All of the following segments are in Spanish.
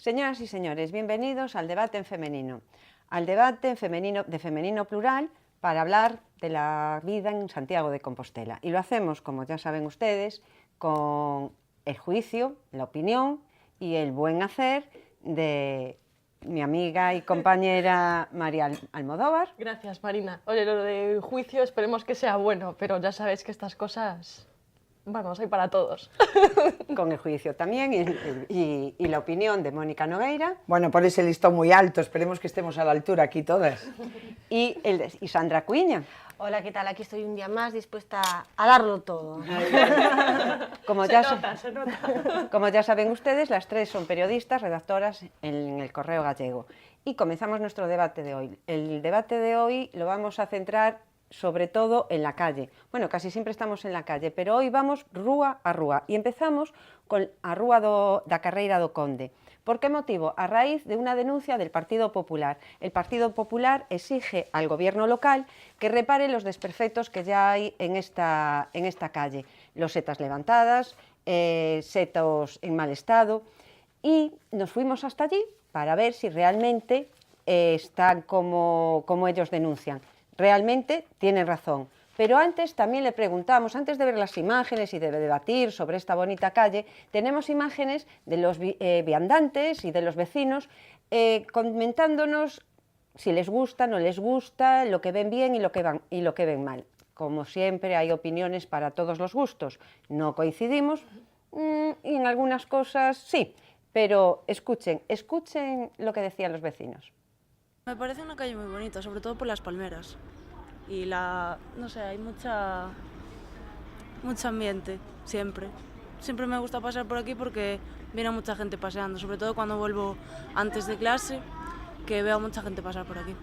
Señoras y señores, bienvenidos al debate en femenino, al debate en femenino, de femenino plural para hablar de la vida en Santiago de Compostela. Y lo hacemos, como ya saben ustedes, con el juicio, la opinión y el buen hacer de mi amiga y compañera María Almodóvar. Gracias, Marina. Oye, lo de juicio esperemos que sea bueno, pero ya sabéis que estas cosas, vamos, hay para todos. Con el juicio también y la opinión de Mónica Nogueira. Bueno, por ese listón muy alto, esperemos que estemos a la altura aquí todas. Y Sandra Cuiña. Hola, ¿qué tal? Aquí estoy un día más dispuesta a darlo todo. Como ya saben ustedes, las tres son periodistas, redactoras en El Correo Gallego. Y comenzamos nuestro debate de hoy. El debate de hoy lo vamos a centrar sobre todo en la calle. Bueno, casi siempre estamos en la calle, pero hoy vamos rúa a rúa. E empezamos con a rúa da Carreira do Conde. ¿Por qué motivo? A raíz de una denuncia del Partido Popular. El Partido Popular exige al gobierno local que repare los desperfectos que ya hay en esta calle. Losetas levantadas, setos en mal estado. Y nos fuimos hasta allí para ver si realmente están como ellos denuncian. Realmente tienen razón. Pero antes también le preguntamos, antes de ver las imágenes y de debatir sobre esta bonita calle, tenemos imágenes de los viandantes y de los vecinos comentándonos si les gusta, no les gusta, lo que ven bien y lo que ven mal. Como siempre hay opiniones para todos los gustos, no coincidimos y en algunas cosas sí, pero escuchen lo que decían los vecinos. Me parece una calle muy bonita, sobre todo por las palmeras. Y no sé, hay mucho ambiente, siempre. Siempre me gusta pasar por aquí porque viene mucha gente paseando, sobre todo cuando vuelvo antes de clase, que veo a mucha gente pasar por aquí.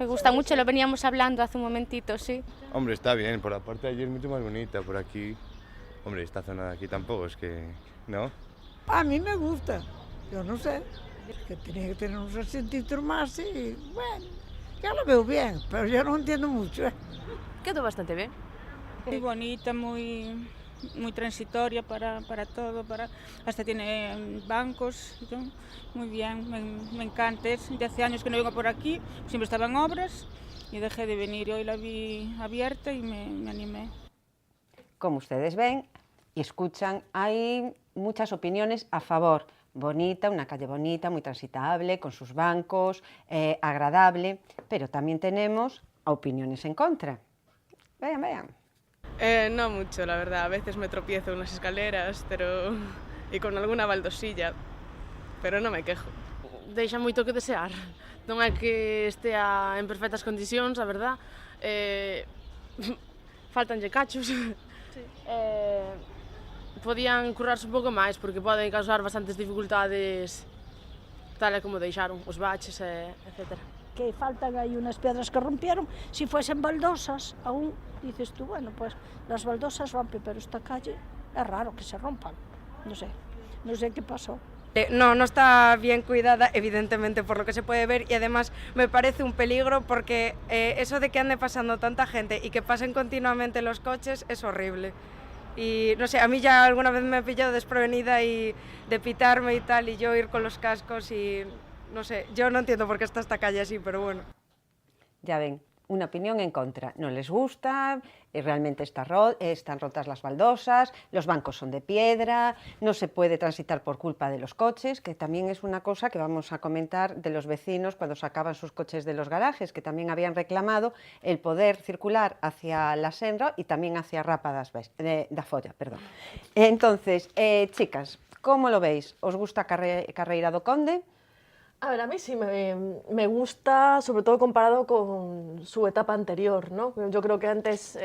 Me gusta mucho, lo veníamos hablando hace un momentito, sí. Hombre, está bien, por la parte de allí es mucho más bonita, por aquí... Hombre, esta zona de aquí tampoco, es que... ¿no? A mí me gusta, yo no sé, que tenía que tener unos asientitos más y bueno, ya lo veo bien, pero yo no entiendo mucho. Quedó bastante bien. Muy bonita, muy transitoria para todo, hasta tiene bancos, muy bien, me encanta. De hace años que no vengo por aquí, siempre estaba en obras y dejé de venir y hoy la vi abierta y me animé. Como ustedes ven y escuchan, hay muchas opiniones a favor. Bonita, una calle bonita, muy transitable, con sus bancos, agradable, pero también tenemos opiniones en contra. Vean. No mucho, la verdad. A veces me tropiezo en las escaleras, y con alguna baldosilla, pero no me quejo. Deixa moito que desear. Non é que estea en perfectas condicións, a verdad. Faltanlle cachos. Sí. Podían currarse un pouco máis, porque poden causar bastantes dificultades, tal e como deixaron, os baches, etc. Que faltan aí unas piedras que rompieron, si fuesen baldosas, aún dices tú, bueno, pues las baldosas rompen, pero esta calle es raro que se rompan, no sé qué pasó. No está bien cuidada, evidentemente, por lo que se puede ver, y además me parece un peligro porque eso de que ande pasando tanta gente y que pasen continuamente los coches es horrible. Y no sé, a mí ya alguna vez me he pillado desprevenida y de pitarme y tal, y yo ir con los cascos y no sé, yo no entiendo por qué está esta calle así, pero bueno. Ya ven, una opinión en contra. No les gusta, realmente están rotas las baldosas, los bancos son de piedra, no se puede transitar por culpa de los coches, que también es una cosa que vamos a comentar de los vecinos cuando sacaban sus coches de los garajes, que también habían reclamado el poder circular hacia la Senra y también hacia Rapa da Folla, perdón. Entonces, chicas, ¿cómo lo veis? ¿Os gusta Carreira do Conde? A ver, a mí sí me gusta, sobre todo comparado con su etapa anterior, ¿no? Yo creo que antes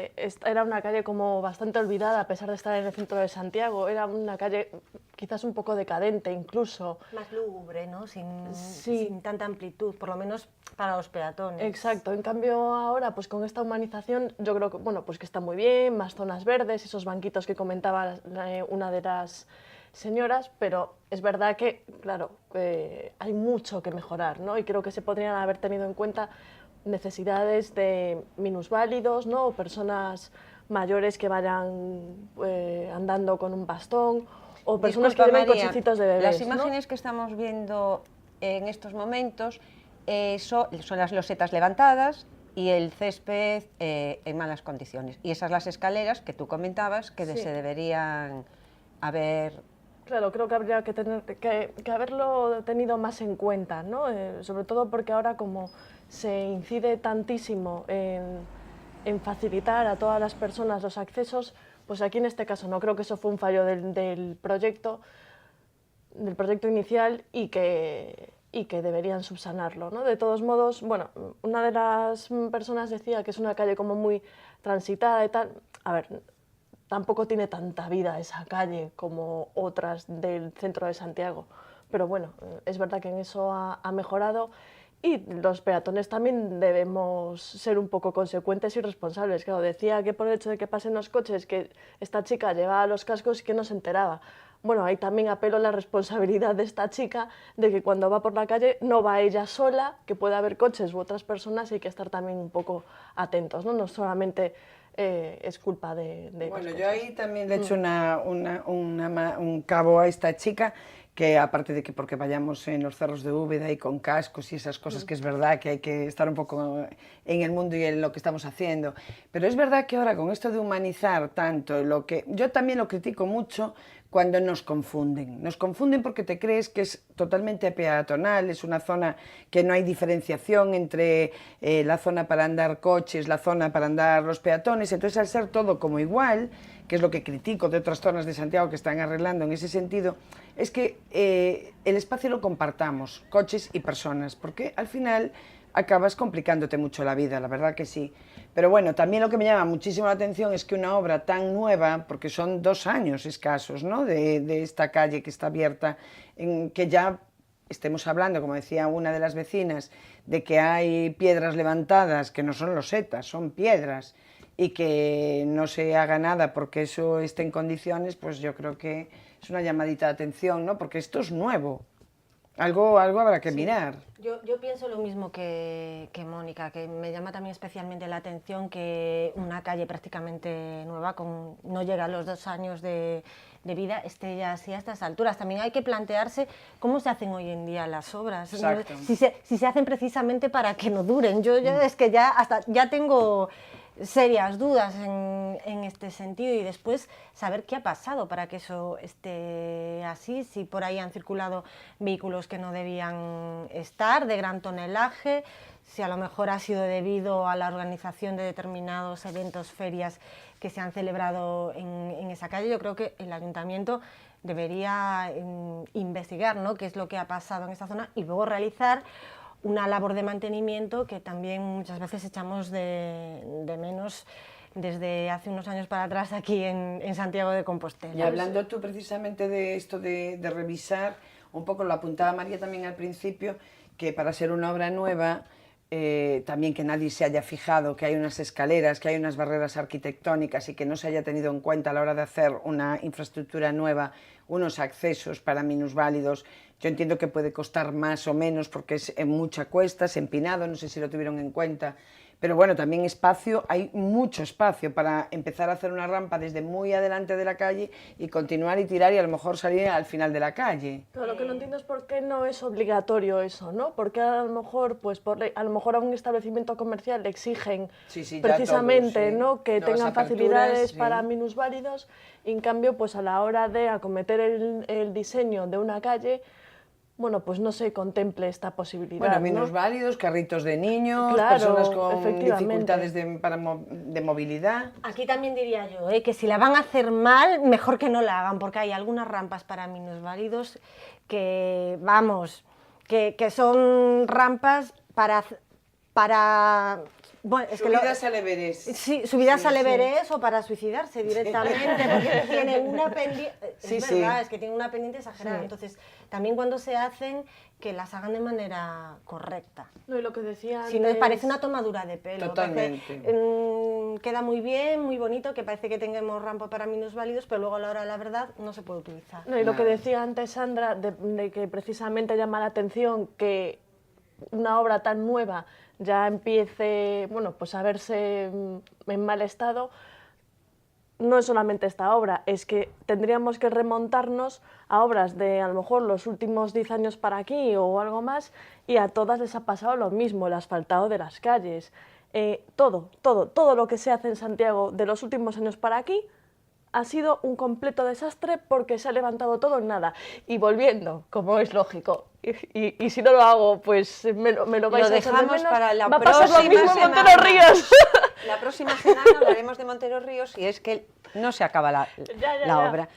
era una calle como bastante olvidada, a pesar de estar en el centro de Santiago. Era una calle quizás un poco decadente incluso. Más lúgubre, ¿no? Sin tanta amplitud, por lo menos para los peatones. Exacto. En cambio ahora, pues con esta humanización, yo creo que, bueno, pues que está muy bien, más zonas verdes, esos banquitos que comentaba una de las señoras, pero es verdad que, claro, hay mucho que mejorar, ¿no? Y creo que se podrían haber tenido en cuenta necesidades de minusválidos, ¿no? O personas mayores que vayan andando con un bastón, o personas Disculpa, que lleven María, cochecitos de bebés. las ¿no? imágenes que estamos viendo en estos momentos son las losetas levantadas y el césped en malas condiciones. Y esas las escaleras que tú comentabas que se deberían haber... Claro, creo que habría que haberlo tenido más en cuenta, ¿no? Sobre todo porque ahora como se incide tantísimo en facilitar a todas las personas los accesos, pues aquí en este caso no creo que eso fue un fallo del proyecto inicial y que deberían subsanarlo, ¿no? De todos modos, bueno, una de las personas decía que es una calle como muy transitada y tal. A ver, tampoco tiene tanta vida esa calle como otras del centro de Santiago, pero bueno, es verdad que en eso ha mejorado y los peatones también debemos ser un poco consecuentes y responsables. Claro, decía que por el hecho de que pasen los coches, que esta chica llevaba los cascos y que no se enteraba. Bueno, ahí también apelo a la responsabilidad de esta chica, de que cuando va por la calle no va ella sola, que puede haber coches u otras personas y hay que estar también un poco atentos, ¿no? No solamente es culpa de Bueno, los yo coches. ahí también le echo un cabo a esta chica, que aparte de que porque vayamos en los cerros de Úbeda y con cascos y esas cosas, que es verdad que hay que estar un poco en el mundo y en lo que estamos haciendo, pero es verdad que ahora con esto de humanizar tanto, yo también lo critico mucho cuando nos confunden porque te crees que es totalmente peatonal, es una zona que no hay diferenciación entre la zona para andar coches, la zona para andar los peatones, entonces al ser todo como igual, que es lo que critico de otras zonas de Santiago que están arreglando en ese sentido, es que el espacio lo compartamos, coches y personas, porque al final acabas complicándote mucho la vida, la verdad que sí. Pero bueno, también lo que me llama muchísimo la atención es que una obra tan nueva, porque son 2 años escasos, ¿no?, de esta calle que está abierta, en que ya estemos hablando, como decía una de las vecinas, de que hay piedras levantadas que no son losetas, son piedras, y que no se haga nada porque eso esté en condiciones, pues yo creo que es una llamadita de atención, ¿no?, porque esto es nuevo. Algo habrá que mirar. Yo pienso lo mismo que Mónica, que me llama también especialmente la atención que una calle prácticamente nueva, no llega a los 2 años de vida, esté ya así a estas alturas. También hay que plantearse cómo se hacen hoy en día las obras, si se hacen precisamente para que no duren. Yo es que ya tengo serias dudas en este sentido, y después saber qué ha pasado para que eso esté así, si por ahí han circulado vehículos que no debían estar, de gran tonelaje, si a lo mejor ha sido debido a la organización de determinados eventos, ferias que se han celebrado en esa calle. Yo creo que el ayuntamiento debería investigar, ¿no?, qué es lo que ha pasado en esta zona y luego realizar una labor de mantenimiento que también muchas veces echamos de menos desde hace unos años para atrás aquí en Santiago de Compostela. Y hablando tú precisamente de esto de revisar, un poco lo apuntaba María también al principio, que para ser una obra nueva, también que nadie se haya fijado que hay unas escaleras, que hay unas barreras arquitectónicas y que no se haya tenido en cuenta a la hora de hacer una infraestructura nueva, unos accesos para minusválidos. Yo entiendo que puede costar más o menos porque es en mucha cuesta, es empinado, no sé si lo tuvieron en cuenta, pero bueno, también espacio, hay mucho espacio para empezar a hacer una rampa desde muy adelante de la calle y continuar y tirar y a lo mejor salir al final de la calle. Pero lo que no entiendo es por qué no es obligatorio eso, ¿no? Porque a lo mejor, pues a lo mejor a un establecimiento comercial le exigen precisamente, todo, ¿no?, que nuevas tengan aperturas, facilidades para minusválidos, y en cambio, pues a la hora de acometer el diseño de una calle, bueno, pues no se contemple esta posibilidad. Bueno, ¿no? minusválidos, carritos de niños, Claro, personas con dificultades de movilidad. Aquí también diría yo que si la van a hacer mal, mejor que no la hagan, porque hay algunas rampas para minusválidos que, vamos, que son rampas para bueno, subidas al Everest. Sí, subidas al Everest o para suicidarse directamente, porque tienen una pendiente, es que tienen una pendiente exagerada. Entonces, también cuando se hacen, que las hagan de manera correcta. No, y lo que decía si no, parece una tomadura de pelo. Totalmente. Queda muy bien, muy bonito, que parece que tengamos rampa para minusválidos, pero luego a la hora de la verdad no se puede utilizar. No, y lo que decía antes Sandra, de que precisamente llama la atención que una obra tan nueva ya empiece, bueno, pues a verse en mal estado, no es solamente esta obra, es que tendríamos que remontarnos a obras de a lo mejor los últimos 10 años para aquí o algo más, y a todas les ha pasado lo mismo, el asfaltado de las calles. Todo lo que se hace en Santiago de los últimos años para aquí ha sido un completo desastre porque se ha levantado todo en nada. Y volviendo, como es lógico, y si no lo hago, pues me lo vais a echar de menos, para la va a pasar lo próxima mismo en semana. Montero Ríos. La próxima semana hablaremos de Montero Ríos y es que no se acaba la obra.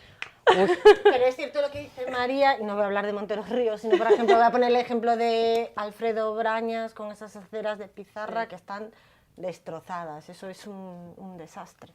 Pero es cierto lo que dice María, y no voy a hablar de Monteros Ríos, sino por ejemplo voy a poner el ejemplo de Alfredo Brañas con esas aceras de pizarra que están destrozadas. Eso es un desastre.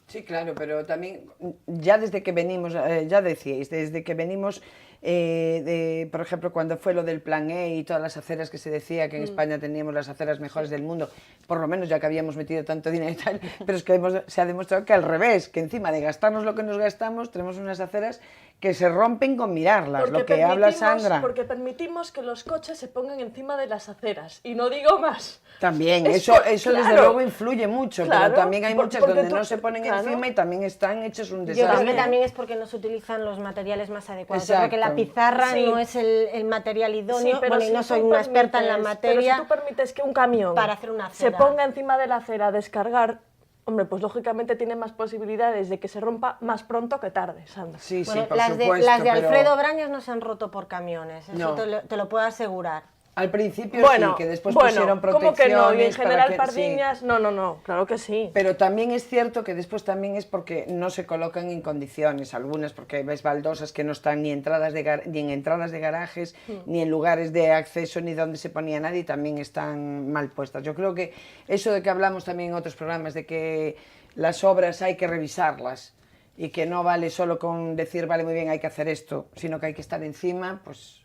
Sí, claro, pero también ya desde que venimos, ya decíais, desde que venimos, por ejemplo, cuando fue lo del Plan E y todas las aceras que se decía que en España teníamos las aceras mejores del mundo, por lo menos ya que habíamos metido tanto dinero y tal, pero es que se ha demostrado que al revés, que encima de gastarnos lo que nos gastamos, tenemos unas aceras que se rompen con mirarlas, Porque lo que habla Sandra. Porque permitimos que los coches se pongan encima de las aceras, y no digo más. También, eso desde luego influye mucho, pero también hay muchas donde no se ponen encima y también están hechos un desastre. Yo creo que también es porque no se utilizan los materiales más adecuados. Yo creo que la pizarra no es el material idóneo, Sí, pero bueno, y no soy una experta en la materia. Pero si tú permites que un camión para hacer una se acera ponga encima de la acera a descargar, hombre, pues lógicamente tiene más posibilidades de que se rompa más pronto que tarde, Sandra. Sí, bueno, sí, por las supuesto, las de pero... Alfredo Brañas no se han roto por camiones, eso No. te lo puedo asegurar. Al principio sí, que después pusieron protecciones. ¿Cómo que no? Y en para general que, Pardiñas, sí. No, claro que sí. Pero también es cierto que después también es porque no se colocan en condiciones, algunas porque ves baldosas que no están ni en entradas de garajes, ni en lugares de acceso, ni donde se ponía nadie, y también están mal puestas. Yo creo que eso de que hablamos también en otros programas, de que las obras hay que revisarlas, y que no vale solo con decir, vale, muy bien, hay que hacer esto, sino que hay que estar encima, pues...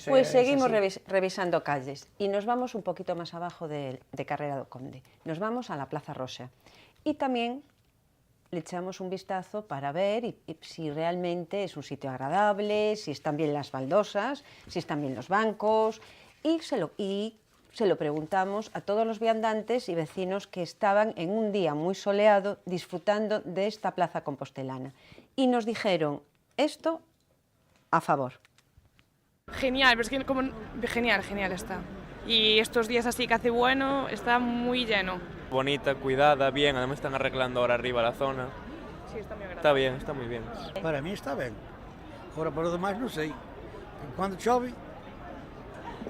Pues seguimos revisando calles y nos vamos un poquito más abajo de Carrera do Conde. Nos vamos a la Plaza Roxa y también le echamos un vistazo para ver si realmente es un sitio agradable, si están bien las baldosas, si están bien los bancos y se lo preguntamos a todos los viandantes y vecinos que estaban en un día muy soleado disfrutando de esta plaza compostelana. Y nos dijeron esto a favor. Genial, pero es que como genial está. Y estos días así que hace bueno, está muy lleno. Bonita, cuidada, bien, además están arreglando ahora arriba la zona. Sí, está muy agradable. Está bien, está muy bien. Para mí está ben. Agora para o demais non sei. Cando chove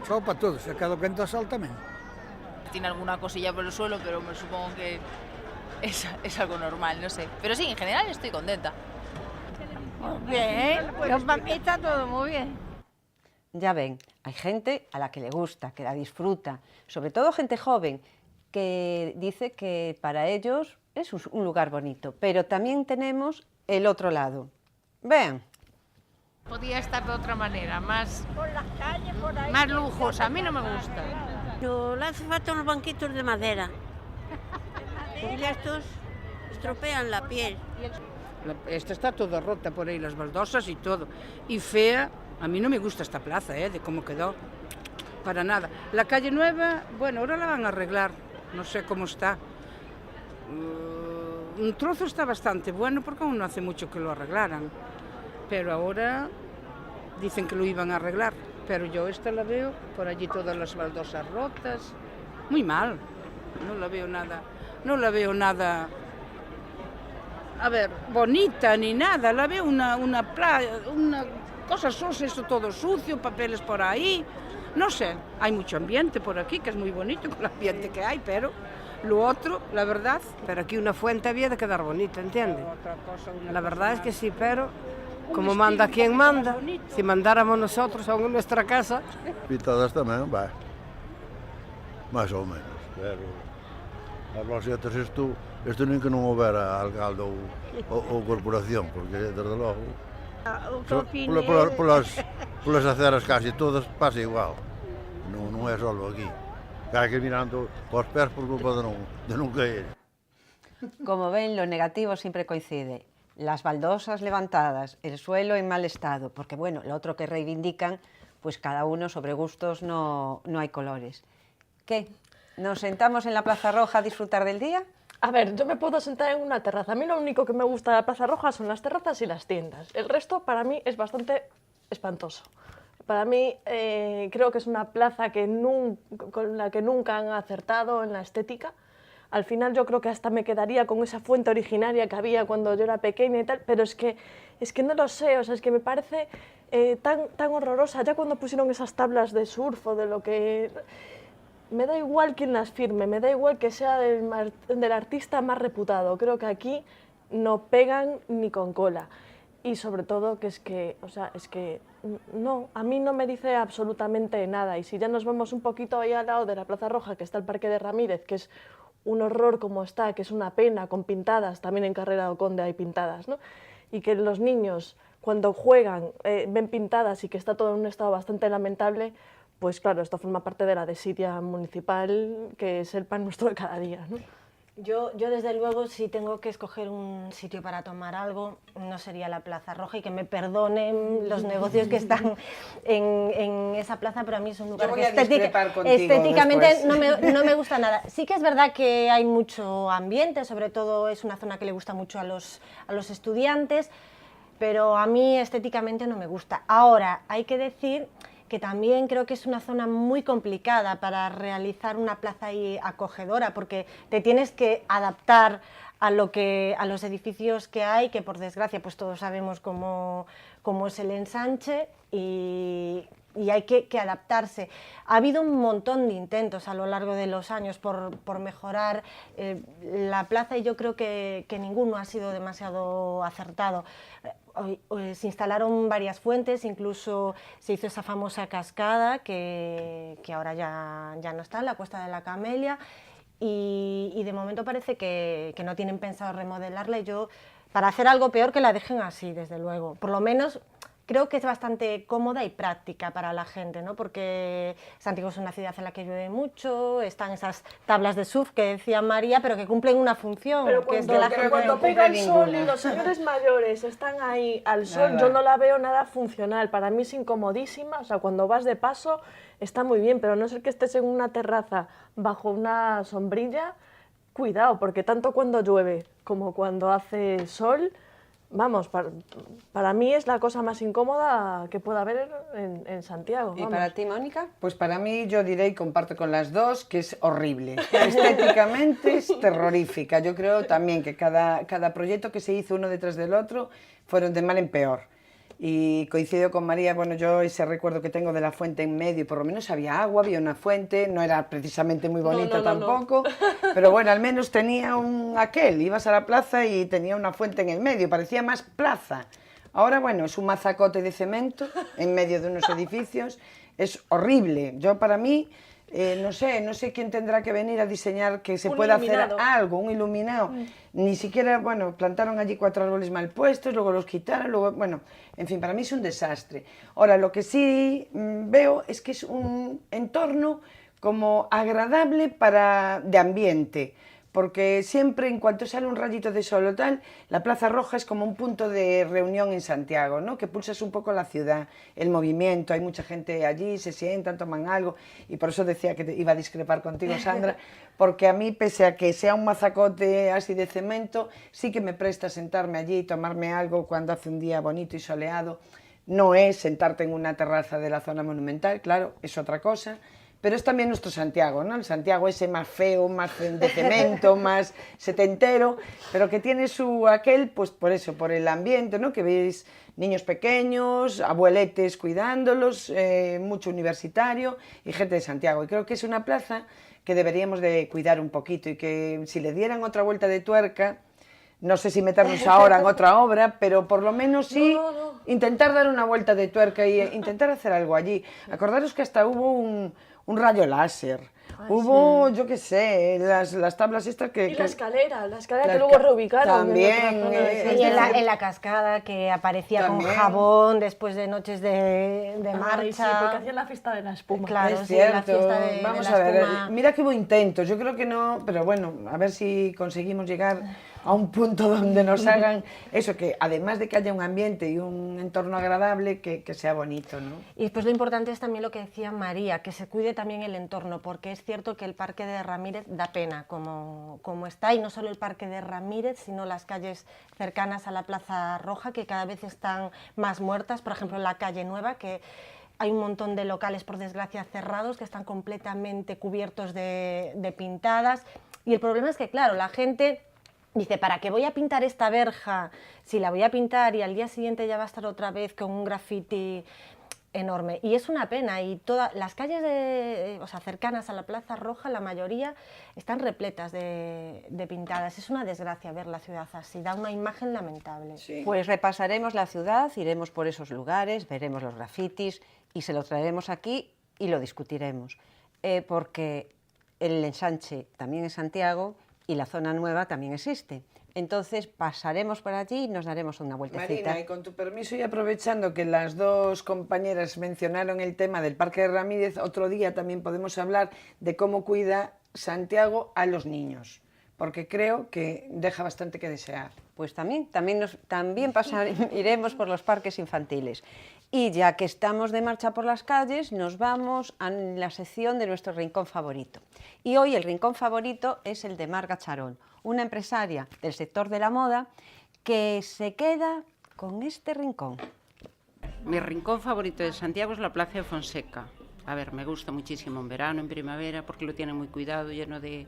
para todos, e cada vento sol tamén. Tiene alguna cosilla por el suelo, pero me supongo que es algo normal, no sé. Pero sí, en general estoy contenta. Bien, para mí está todo muy bien. Ya ven, hay gente a la que le gusta, que la disfruta, sobre todo gente joven, que dice que para ellos es un lugar bonito, pero también tenemos el otro lado. Vean. Podía estar de otra manera, más Más lujosa, a mí no me gusta. Pero le hace falta unos banquitos de madera. Y estos estropean la piel. Esta está toda rota por ahí, las baldosas y todo. Y fea. A mí no me gusta esta plaza, de cómo quedó, para nada. La calle Nueva, bueno, ahora la van a arreglar, no sé cómo está. Un trozo está bastante bueno porque aún no hace mucho que lo arreglaran, pero ahora dicen que lo iban a arreglar. Pero yo esta la veo, por allí todas las baldosas rotas, muy mal, no la veo nada, a ver, bonita ni nada, la veo una playa, cosas sucias, esto todo sucio, papeles por ahí, no sé, hay mucho ambiente por aquí, que es muy bonito con el ambiente que hay, pero lo otro, la verdad... Pero aquí una fuente había de quedar bonita, ¿entiendes? La verdad es que sí, pero como manda quien manda, si mandáramos nosotros a nuestra casa... Pintadas tamén, máis ou menos, pero as losetas isto nin que non houbera alcalde ou corporación, porque desde logo... Polas aceras casi todas pasa igual, non é só aquí. Hai que mirando os pés por culpa de non caer. Como ven, lo negativo siempre coincide. Las baldosas levantadas, el suelo en mal estado, porque bueno, lo otro que reivindican, pues cada uno sobre gustos no hay colores. ¿Qué? ¿Nos sentamos en la Plaza Roja a disfrutar del día? A ver, yo me puedo sentar en una terraza. A mí lo único que me gusta de la Plaza Roja son las terrazas y las tiendas. El resto para mí es bastante espantoso. Para mí creo que es una plaza con la que nunca han acertado en la estética. Al final yo creo que hasta me quedaría con esa fuente originaria que había cuando yo era pequeña y tal, pero es que no lo sé, o sea, es que me parece tan horrorosa. Ya cuando pusieron esas tablas de surf o de lo que... Me da igual quién las firme, me da igual que sea del artista más reputado. Creo que aquí no pegan ni con cola. Y sobre todo que es que no, a mí no me dice absolutamente nada. Y si ya nos vamos un poquito ahí al lado de la Plaza Roja, que está el Parque de Ramírez, que es un horror como está, que es una pena, con pintadas, también en Carrera do Conde hay pintadas, ¿no? Y que los niños cuando juegan ven pintadas y que está todo en un estado bastante lamentable, pues claro, esto forma parte de la desidia municipal, que es el pan nuestro de cada día, ¿no? Yo desde luego, si tengo que escoger un sitio para tomar algo, no sería la Plaza Roja, y que me perdonen los negocios que están en esa plaza, pero a mí es un lugar que estéticamente no me gusta nada. Sí que es verdad que hay mucho ambiente, sobre todo es una zona que le gusta mucho a los estudiantes, pero a mí estéticamente no me gusta. Ahora, hay que decir que también creo que es una zona muy complicada para realizar una plaza ahí acogedora, porque te tienes que adaptar a los edificios que hay, que por desgracia pues todos sabemos cómo es el ensanche, y hay que adaptarse. Ha habido un montón de intentos a lo largo de los años por mejorar la plaza, y yo creo que ninguno ha sido demasiado acertado. Se instalaron varias fuentes, incluso se hizo esa famosa cascada que ahora ya no está, en la Cuesta de la Camelia, y de momento parece que no tienen pensado remodelarla, y yo, para hacer algo peor, que la dejen así, desde luego. Por lo menos creo que es bastante cómoda y práctica para la gente, ¿no? Porque Santiago es una ciudad en la que llueve mucho, están esas tablas de surf que decía María, pero que cumplen una función. Pero que es que la gente cuando pega el sol y los señores mayores están ahí al sol, yo no la veo nada funcional. Para mí es incomodísima, o sea, cuando vas de paso está muy bien, pero a no ser que estés en una terraza bajo una sombrilla, cuidado, porque tanto cuando llueve como cuando hace sol, vamos, para mí es la cosa más incómoda que pueda haber en Santiago. ¿Y para ti, Mónica? Pues para mí, yo diré, y comparto con las dos, que es horrible. Estéticamente es terrorífica. Yo creo también que cada proyecto que se hizo uno detrás del otro fueron de mal en peor. Y coincido con María, bueno, yo ese recuerdo que tengo de la fuente en medio, por lo menos había agua, había una fuente, no era precisamente muy bonita tampoco, pero bueno, al menos tenía ibas a la plaza y tenía una fuente en el medio, parecía más plaza. Ahora, bueno, es un mazacote de cemento en medio de unos edificios, es horrible. Yo, para mí, no sé quién tendrá que venir a diseñar que se pueda hacer algo, un iluminado. Ni siquiera, bueno, plantaron allí 4 árboles mal puestos, luego los quitaron, luego, bueno, en fin, para mí es un desastre. Ahora, lo que sí veo es que es un entorno como agradable de ambiente, porque siempre, en cuanto sale un rayito de sol o tal, la Plaza Roja es como un punto de reunión en Santiago, ¿no? Que pulsas un poco la ciudad, el movimiento, hay mucha gente allí, se sientan, toman algo, y por eso decía que iba a discrepar contigo, Sandra, porque a mí, pese a que sea un mazacote así de cemento, sí que me presta sentarme allí y tomarme algo cuando hace un día bonito y soleado. No es sentarte en una terraza de la zona monumental, claro, es otra cosa. Pero es también nuestro Santiago, ¿no? El Santiago ese más feo, más de cemento, más setentero, pero que tiene su aquel, pues por eso, por el ambiente, ¿no? Que veis niños pequeños, abueletes cuidándolos, mucho universitario y gente de Santiago. Y creo que es una plaza que deberíamos de cuidar un poquito, y que si le dieran otra vuelta de tuerca, no sé si meternos ahora en otra obra, pero por lo menos sí intentar dar una vuelta de tuerca e intentar hacer algo allí. Acordaros que hasta hubo un rayo láser, hubo, yo qué sé, las tablas estas que... Y la escalera que luego reubicaron. También. Y en la cascada, que aparecía también con jabón después de noches de marcha. Sí, porque hacían la fiesta de la espuma. Claro, es cierto. La fiesta de Vamos la a ver, espuma. mira que hubo intentos, yo creo que no, pero bueno, a ver si conseguimos llegar a un punto donde nos hagan eso, que además de que haya un ambiente y un entorno agradable, que sea bonito, ¿no? Y después lo importante es también lo que decía María, que se cuide también el entorno, porque es cierto que el Parque de Ramírez da pena como está, y no solo el Parque de Ramírez, sino las calles cercanas a la Plaza Roja, que cada vez están más muertas, por ejemplo la calle Nueva, que hay un montón de locales, por desgracia, cerrados, que están completamente cubiertos de pintadas, y el problema es que, claro, la gente dice, ¿para qué voy a pintar esta verja si la voy a pintar y al día siguiente ya va a estar otra vez con un graffiti enorme? Y es una pena, y todas las calles cercanas a la Plaza Roja, la mayoría están repletas de pintadas. Es una desgracia ver la ciudad así, da una imagen lamentable. Sí. Pues repasaremos la ciudad, iremos por esos lugares, veremos los grafitis y se lo traeremos aquí y lo discutiremos, porque el ensanche también es Santiago y la zona nueva también existe. Entonces pasaremos por allí y nos daremos una vueltecita. Marina, y con tu permiso y aprovechando que las dos compañeras mencionaron el tema del Parque de Ramírez, otro día también podemos hablar de cómo cuida Santiago a los niños, porque creo que deja bastante que desear. Pues también iremos por los parques infantiles. Y ya que estamos de marcha por las calles, nos vamos a la sección de nuestro rincón favorito. Y hoy el rincón favorito es el de Marga Charol, una empresaria del sector de la moda que se queda con este rincón. Mi rincón favorito de Santiago es la Plaza de Fonseca. A ver, me gusta muchísimo en verano, en primavera, porque lo tiene muy cuidado, lleno de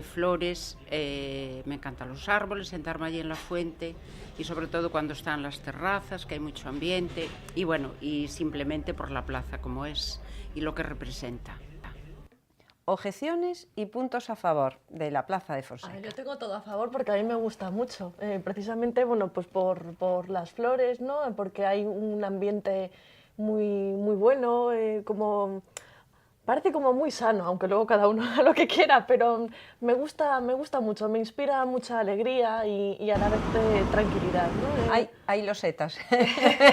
flores. Me encantan los árboles, sentarme allí en la fuente, y sobre todo cuando están las terrazas, que hay mucho ambiente, y bueno, y simplemente por la plaza como es y lo que representa. Objeciones y puntos a favor de la Plaza de Fonseca. Yo tengo todo a favor porque a mí me gusta mucho, precisamente pues por las flores, ¿no? Porque hay un ambiente muy bueno, parece como muy sano, aunque luego cada uno haga lo que quiera, pero me gusta mucho, me inspira mucha alegría y a la vez tranquilidad, ¿no? Hay losetas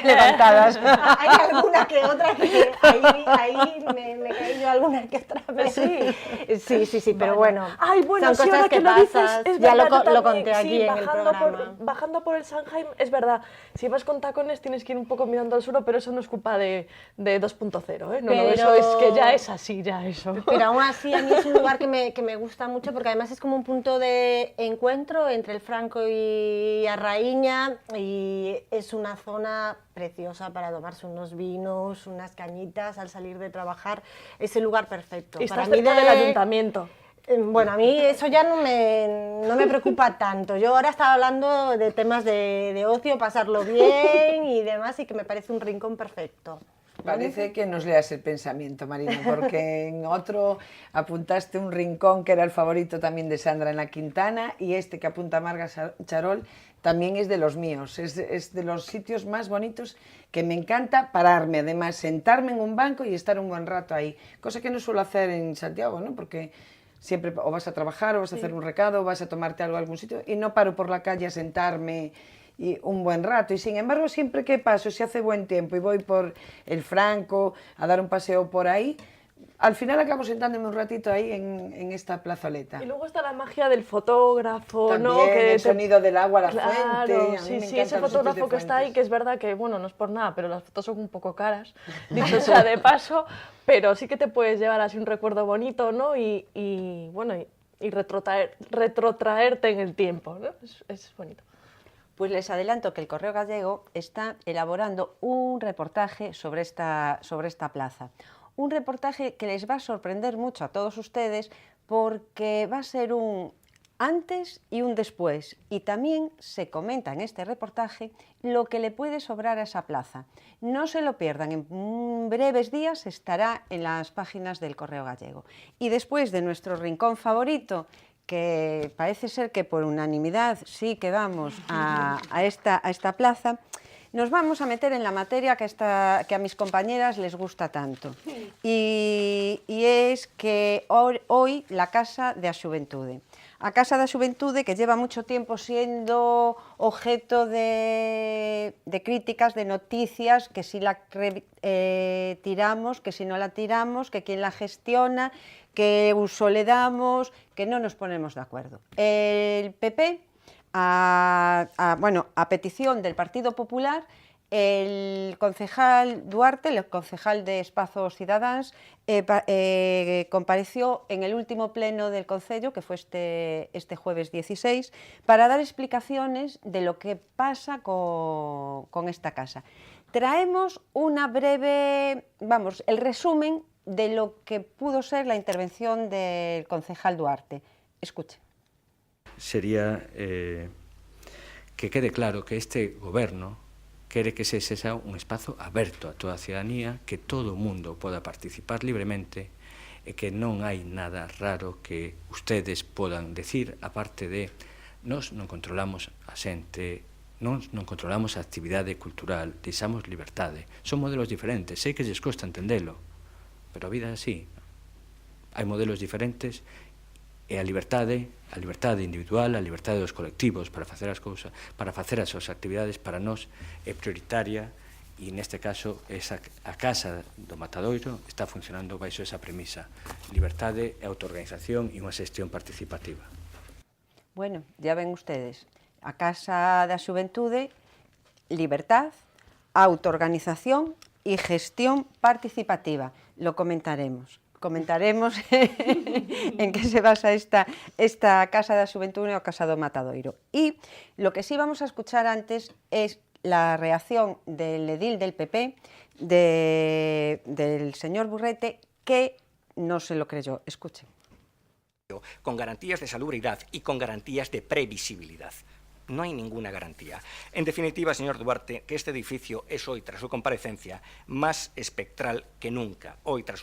levantadas. Hay alguna que otra que ahí me caí yo alguna que otra vez. Sí, pero bueno. Ay, bueno, son sí, cosas ahora que lo pasas, dices, es ya verdad, lo conté aquí sí, en el programa. Bajando por el Sanheim, es verdad, si vas con tacones tienes que ir un poco mirando al suelo, pero eso no es culpa de 2.0, ¿eh? No, eso es que ya es así, ya eso. Pero aún así a mí es un lugar que me gusta mucho, porque además es como un punto de encuentro entre el Franco y a Raíña, y es una zona preciosa para tomarse unos vinos, unas cañitas al salir de trabajar. Es el lugar perfecto. Y estás para mí cerca del ayuntamiento. Bueno, a mí eso ya no me preocupa tanto. Yo ahora estaba hablando de temas de ocio, pasarlo bien y demás, y que me parece un rincón perfecto. Parece que nos leas el pensamiento, Marina, porque en otro apuntaste un rincón que era el favorito también de Sandra en la Quintana, y este que apunta Marga Charol también es de los míos, es de los sitios más bonitos, que me encanta pararme, además sentarme en un banco y estar un buen rato ahí, cosa que no suelo hacer en Santiago, ¿no? Porque siempre o vas a trabajar o vas a hacer un recado o vas a tomarte algo a algún sitio, y no paro por la calle a sentarme y un buen rato, y sin embargo siempre que paso, si hace buen tiempo y voy por el Franco a dar un paseo por ahí, al final acabo sentándome un ratito ahí en esta plazoleta. Y luego está la magia del fotógrafo, también, ¿no? Que el sonido del agua a la claro, fuente. Sí, ese fotógrafo que está ahí, que es verdad que, bueno, no es por nada, pero las fotos son un poco caras, dicho sea de paso, pero sí que te puedes llevar así un recuerdo bonito, ¿no? Y retrotraerte en el tiempo, ¿no? Es bonito. Pues les adelanto que el Correo Gallego está elaborando un reportaje sobre esta plaza. Un reportaje que les va a sorprender mucho a todos ustedes, porque va a ser un antes y un después. Y también se comenta en este reportaje lo que le puede sobrar a esa plaza. No se lo pierdan, en breves días estará en las páginas del Correo Gallego. Y después de nuestro rincón favorito, que parece ser que por unanimidad sí que vamos a esta plaza, nos vamos a meter en la materia que a mis compañeras les gusta tanto. Y es que hoy la Casa da Xuventude. A Casa da Xuventude, que lleva mucho tiempo siendo objeto de críticas, de noticias, que si la tiramos, que si no la tiramos, que quién la gestiona, qué uso le damos, que no nos ponemos de acuerdo. El PP a petición del Partido Popular, el concejal Duarte, el concejal de Espazos Cidadáns, compareció en el último pleno del Concello, que fue este jueves 16, para dar explicaciones de lo que pasa con esta casa. Traemos una breve, el resumen de lo que pudo ser la intervención del concejal Duarte. Escuche. Sería que quede claro que este goberno quere que ese sexa un espazo aberto a toda a cidadanía, que todo o mundo poda participar libremente e que non hai nada raro que ustedes podan decir, aparte de nós non controlamos a xente, non controlamos a actividade cultural, deixamos liberdade. Son modelos diferentes, sei que lles costa entendelo, pero a vida é así. Hai modelos diferentes e a liberdade individual, a liberdade dos colectivos para facer as cousas, para facer as súas actividades, para nós é prioritaria e neste caso a Casa do Matadoiro está funcionando baixo esa premisa: liberdade e autoorganización e unha xestión participativa. Bueno, ya ven ustedes, a Casa da Xuventude, libertad, autoorganización e gestión participativa. Lo comentaremos en qué se basa esta Casa da Xuventude o Casa do Matadoiro. Y lo que sí vamos a escuchar antes es la reacción del edil del PP, del señor Burrete, que no se lo creyó. Escuchen. Con garantías de salubridad y con garantías de previsibilidad. No hay ninguna garantía. En definitiva, señor Duarte, que este edificio es hoy, tras su comparecencia, más espectral que nunca. Hoy, tras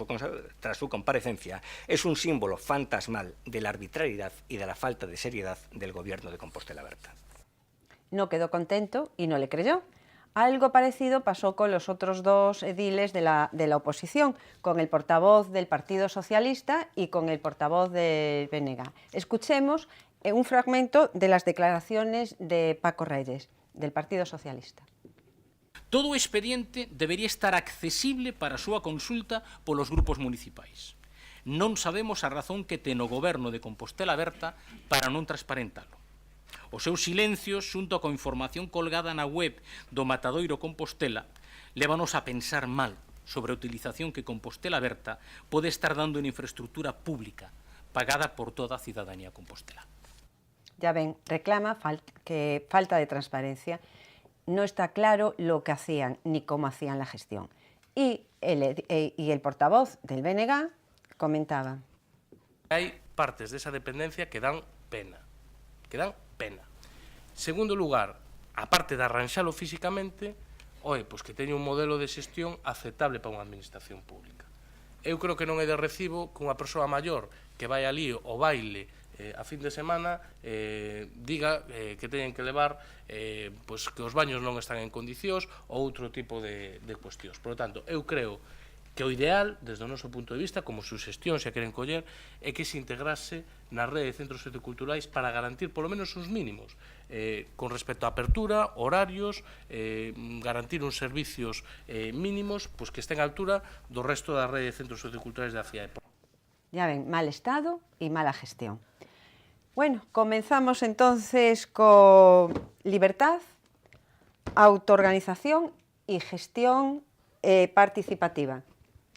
su comparecencia, es un símbolo fantasmal de la arbitrariedad y de la falta de seriedad del gobierno de Compostela Berta. No quedó contento y no le creyó. Algo parecido pasó con los otros dos ediles de la oposición, con el portavoz del Partido Socialista y con el portavoz del BNG. Escuchemos un fragmento de las declaraciones de Paco Reyes, del Partido Socialista. Todo o expediente debería estar accesible para a súa consulta polos grupos municipais. Non sabemos a razón que ten o goberno de Compostela Berta para non transparentalo. Os seus silencios, xunto coa información colgada na web do Matadoiro Compostela, lévanos a pensar mal sobre a utilización que Compostela Berta pode estar dando en infraestructura pública, pagada por toda a cidadanía compostela. Ya ven, reclama falta de transparencia. No está claro lo que hacían ni cómo hacían la gestión. Y el portavoz del BNG comentaba. Hay partes de esa dependencia que dan pena. Segundo lugar, aparte de arranxalo físicamente, pois que teña un modelo de xestión aceptable para unha administración pública. Eu creo que non é de recibo que unha persoa maior que vai ali ao baile a fin de semana diga que teñen que levar pois que os baños non están en condicións ou outro tipo de cuestións. Por lo tanto, eu creo que o ideal, desde o noso punto de vista, como suxestión, se a queren coller, é que se integrase na rede de centros socioculturais para garantir polo menos uns mínimos con respecto a apertura, horarios, garantir uns servicios mínimos pois que estén a altura do resto da rede de centros socioculturais da cidade. Ya ven, mal estado y mala gestión. Bueno, comenzamos entonces con libertad, autoorganización y gestión participativa.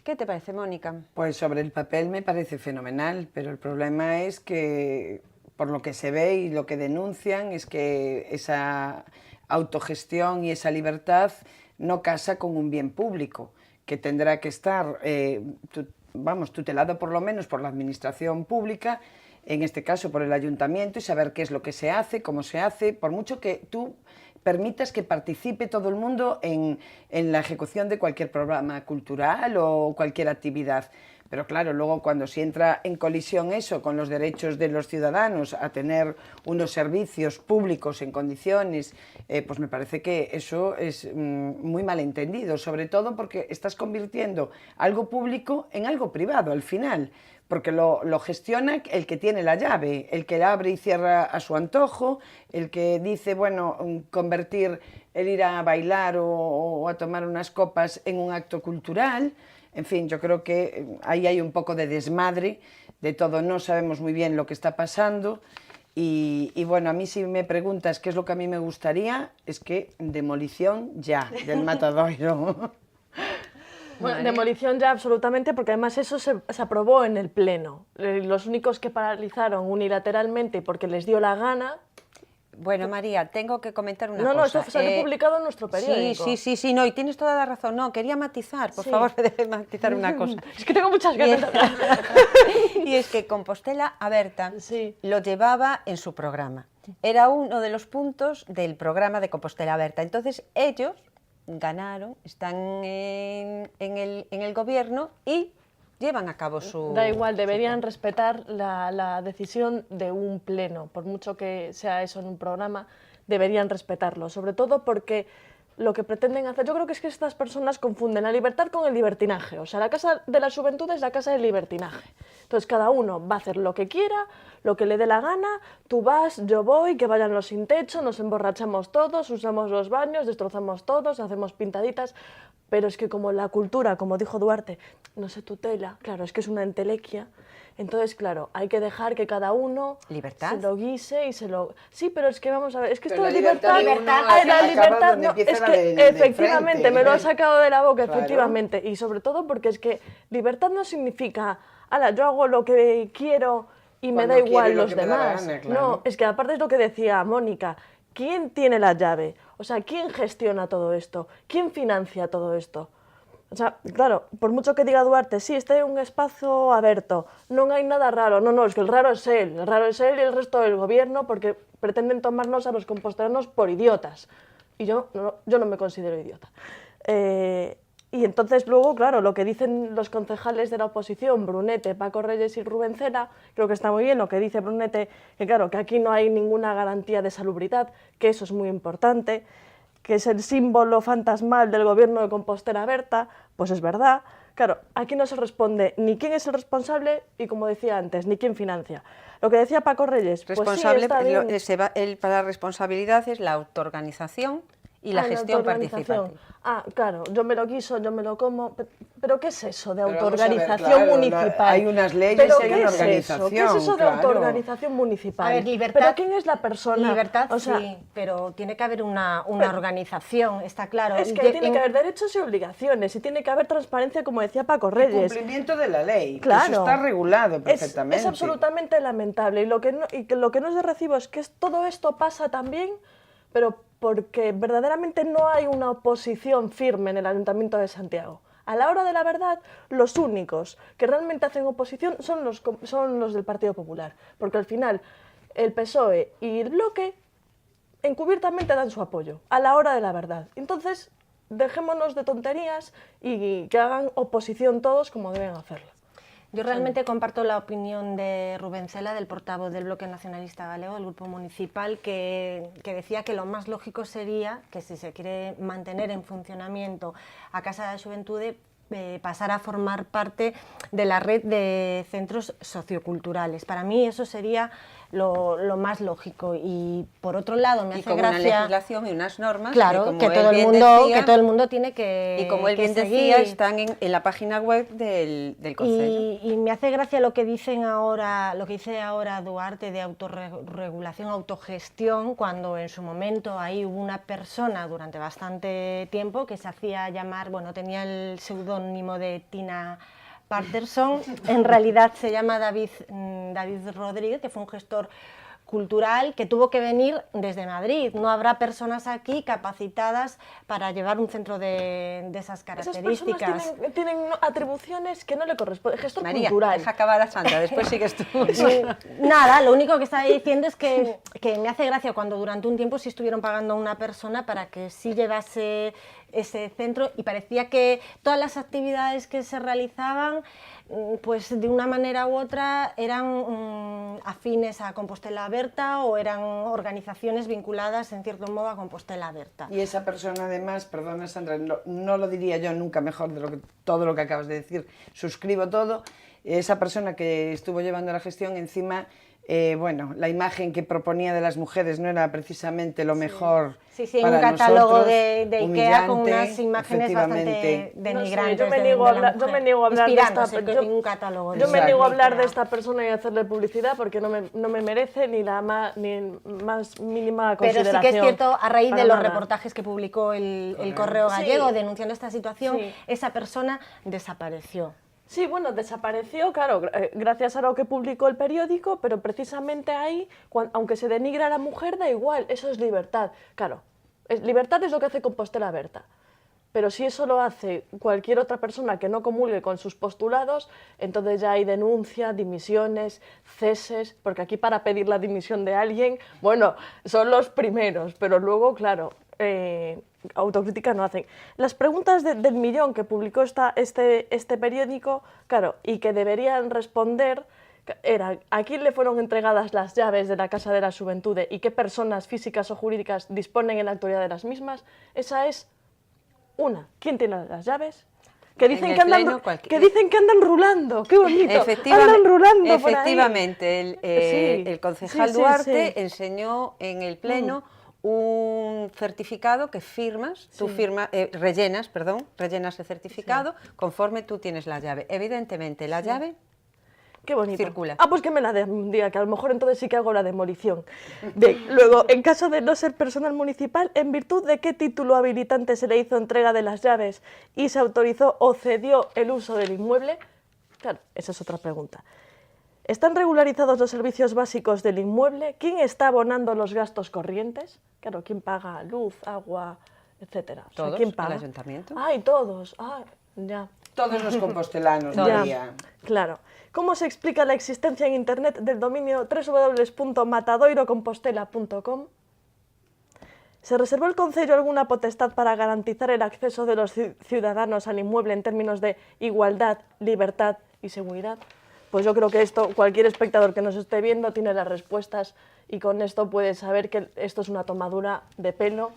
¿Qué te parece, Mónica? Pues sobre el papel me parece fenomenal, pero el problema es que, por lo que se ve y lo que denuncian, es que esa autogestión y esa libertad no casa con un bien público, que tendrá que estar tutelado por lo menos por la administración pública, en este caso por el ayuntamiento, y saber qué es lo que se hace, cómo se hace, por mucho que tú permitas que participe todo el mundo en la ejecución de cualquier programa cultural o cualquier actividad. Pero claro, luego cuando se entra en colisión eso con los derechos de los ciudadanos a tener unos servicios públicos en condiciones, pues me parece que eso es muy malentendido, sobre todo porque estás convirtiendo algo público en algo privado al final, porque lo gestiona el que tiene la llave, el que la abre y cierra a su antojo, el que dice, bueno, convertir el ir a bailar o a tomar unas copas en un acto cultural. En fin, yo creo que ahí hay un poco de desmadre de todo, no sabemos muy bien lo que está pasando Y bueno, a mí si me preguntas qué es lo que a mí me gustaría, es que demolición ya del matadoiro. Bueno, demolición ya absolutamente, porque además eso se aprobó en el Pleno. Los únicos que paralizaron unilateralmente porque les dio la gana... Bueno, María, tengo que comentar una cosa. No, eso salió publicado en nuestro periódico. Sí, no, y tienes toda la razón. No, quería matizar, por favor, me debe matizar una cosa. Es que tengo muchas ganas de hablar. Y es que Compostela Aberta lo llevaba en su programa. Era uno de los puntos del programa de Compostela Aberta. Entonces, ellos ganaron, están en el gobierno y llevan a cabo su... Da igual, deberían respetar la decisión de un pleno, por mucho que sea eso en un programa, deberían respetarlo, sobre todo porque lo que pretenden hacer, yo creo que es que estas personas confunden la libertad con el libertinaje, o sea, la Casa de la Juventud es la casa del libertinaje, entonces cada uno va a hacer lo que quiera, lo que le dé la gana, tú vas, yo voy, que vayan los sin techo, nos emborrachamos todos, usamos los baños, destrozamos todos, hacemos pintaditas, pero es que como la cultura, como dijo Duarte, no se tutela, claro, es que es una entelequia, entonces, claro, hay que dejar que cada uno se lo guise y se lo... Sí, pero es que vamos a ver, es que esto de libertad... La libertad, no, es que efectivamente, me lo has sacado de la boca, efectivamente, y sobre todo porque es que libertad no significa, ala, yo hago lo que quiero y me da igual los demás. No, es que aparte es lo que decía Mónica, ¿quién tiene la llave? O sea, ¿quién gestiona todo esto? ¿Quién financia todo esto? O sea, claro, por mucho que diga Duarte, sí, este é un espazo aberto, non hai nada raro, no, es que el raro es él y el resto del gobierno porque pretenden tomarnos a los compostelanos por idiotas. Y yo no me considero idiota. Y entonces luego, claro, lo que dicen los concejales de la oposición, Brunete, Paco Reyes y Rubén Cela, creo que está muy bien lo que dice Brunete, que claro, que aquí no hay ninguna garantía de salubridad, que eso es muy importante, que es el símbolo fantasmal del gobierno de Compostela Aberta, pues es verdad. Claro, aquí no se responde ni quién es el responsable y, como decía antes, ni quién financia. Lo que decía Paco Reyes, responsable, pues sí, está bien. Para la responsabilidad es la autoorganización y la gestión participativa. Ah, claro, yo me lo guiso, yo me lo como, pero ¿qué es eso de autoorganización municipal? Hay unas leyes y hay una organización. ¿Qué es eso de autoorganización municipal? A ver, libertad, ¿pero quién es la persona? Libertad, o sea, sí, pero tiene que haber una organización, está claro. Es que tiene que haber derechos y obligaciones, y tiene que haber transparencia, como decía Paco Reyes. El cumplimiento de la ley, claro, eso está regulado perfectamente. Es absolutamente lamentable, y lo que no es de recibo es que todo esto pasa también, pero porque verdaderamente no hay una oposición firme en el Ayuntamiento de Santiago. A la hora de la verdad, los únicos que realmente hacen oposición son los del Partido Popular, porque al final el PSOE y el Bloque encubiertamente dan su apoyo, a la hora de la verdad. Entonces, dejémonos de tonterías y que hagan oposición todos como deben hacerlo. Yo realmente comparto la opinión de Rubén Cela, del portavoz del Bloque Nacionalista Galego, del Grupo Municipal, que decía que lo más lógico sería que si se quiere mantener en funcionamiento a Casa da Xuventude, pasar a formar parte de la red de centros socioculturales. Para mí eso sería lo más lógico, y por otro lado me hace gracia... una legislación y unas normas, claro, que todo el mundo tiene que y como él bien decía, están en la página web del Concello. Y me hace gracia lo que dice ahora Duarte de autorregulación, autogestión, cuando en su momento ahí hubo una persona durante bastante tiempo que se hacía llamar, bueno, tenía el seudónimo de Tina Patterson, en realidad se llama David Rodríguez, que fue un gestor cultural que tuvo que venir desde Madrid. No habrá personas aquí capacitadas para llevar un centro de esas características. Esas personas tienen atribuciones que no le corresponden. Gestor María, cultural. Deja acabar a Sandra, después sigues tú. Nada, lo único que estaba diciendo es que me hace gracia cuando durante un tiempo sí estuvieron pagando a una persona para que sí llevase ese centro, y parecía que todas las actividades que se realizaban, pues de una manera u otra eran afines a Compostela Aberta o eran organizaciones vinculadas en cierto modo a Compostela Aberta. Y esa persona además, perdona Sandra, no lo diría yo nunca mejor de todo lo que acabas de decir, suscribo todo, esa persona que estuvo llevando la gestión encima bueno, la imagen que proponía de las mujeres no era precisamente lo mejor Sí, sí, para un catálogo nosotros, de IKEA con humillante, unas imágenes bastante efectivamente. denigrantes. yo me niego a hablar de esta persona. Un catálogo yo me niego a hablar de esta persona y hacerle publicidad porque no me merece ni más mínima consideración. Pero sí que es cierto, a raíz de los nada. reportajes que publicó el Correo Gallego denunciando esta situación, esa persona desapareció. Sí, bueno, desapareció, claro, gracias a lo que publicó el periódico, pero precisamente ahí, aunque se denigra a la mujer, da igual, eso es libertad. Claro, libertad es lo que hace Compostela Berta. Pero si eso lo hace cualquier otra persona que no comulgue con sus postulados, entonces ya hay denuncia, dimisiones, ceses, porque aquí para pedir la dimisión de alguien, bueno, son los primeros, pero luego, claro, autocrítica no hacen. Las preguntas del millón que publicó este periódico, claro, y que deberían responder, era ¿a quién le fueron entregadas las llaves de la Casa de la Xuventude y qué personas físicas o jurídicas disponen en la actualidad de las mismas? Esa es una. ¿Quién tiene las llaves? Que dicen que andan rulando, qué bonito. Andan rulando efectivamente, por ahí. El concejal Duarte enseñó en el pleno un certificado que firmas, tú rellenas el certificado conforme tú tienes la llave. Evidentemente, la llave qué bonito. Circula. Pues que me la dé un día, que a lo mejor entonces sí que hago la demolición. Luego, en caso de no ser personal municipal, ¿en virtud de qué título habilitante se le hizo entrega de las llaves y se autorizó o cedió el uso del inmueble? Claro, esa es otra pregunta. ¿Están regularizados los servicios básicos del inmueble? ¿Quién está abonando los gastos corrientes? Claro, ¿quién paga luz, agua, etcétera? ¿Todos? ¿Quién paga? ¿El ayuntamiento? Ay, todos. Ya. Todos los compostelanos, ya, claro. ¿Cómo se explica la existencia en Internet del dominio www.matadoirocompostela.com? ¿Se reservó el Concello alguna potestad para garantizar el acceso de los ciudadanos al inmueble en términos de igualdad, libertad y seguridad? Pues yo creo que esto, cualquier espectador que nos esté viendo tiene las respuestas y con esto puede saber que esto es una tomadura de pelo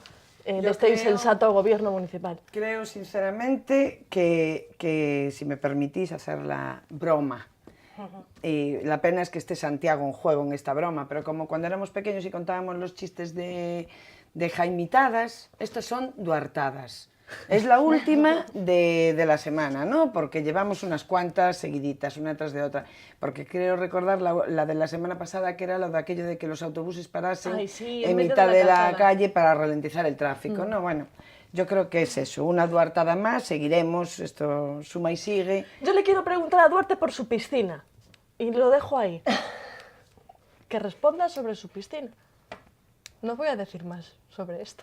de este insensato gobierno municipal. Creo sinceramente que si me permitís hacer la broma, la pena es que esté Santiago en juego en esta broma, pero como cuando éramos pequeños y contábamos los chistes de jaimitadas, estas son duartadas. Es la última de la semana, ¿no? Porque llevamos unas cuantas seguiditas, una tras de otra. Porque creo recordar la de la semana pasada, que era lo de aquello de que los autobuses parasen en mitad de la calle para ralentizar el tráfico, ¿no? Bueno, yo creo que es eso, una duartada más, seguiremos, esto suma y sigue. Yo le quiero preguntar a Duarte por su piscina, y lo dejo ahí. Que responda sobre su piscina. No voy a decir más sobre esto.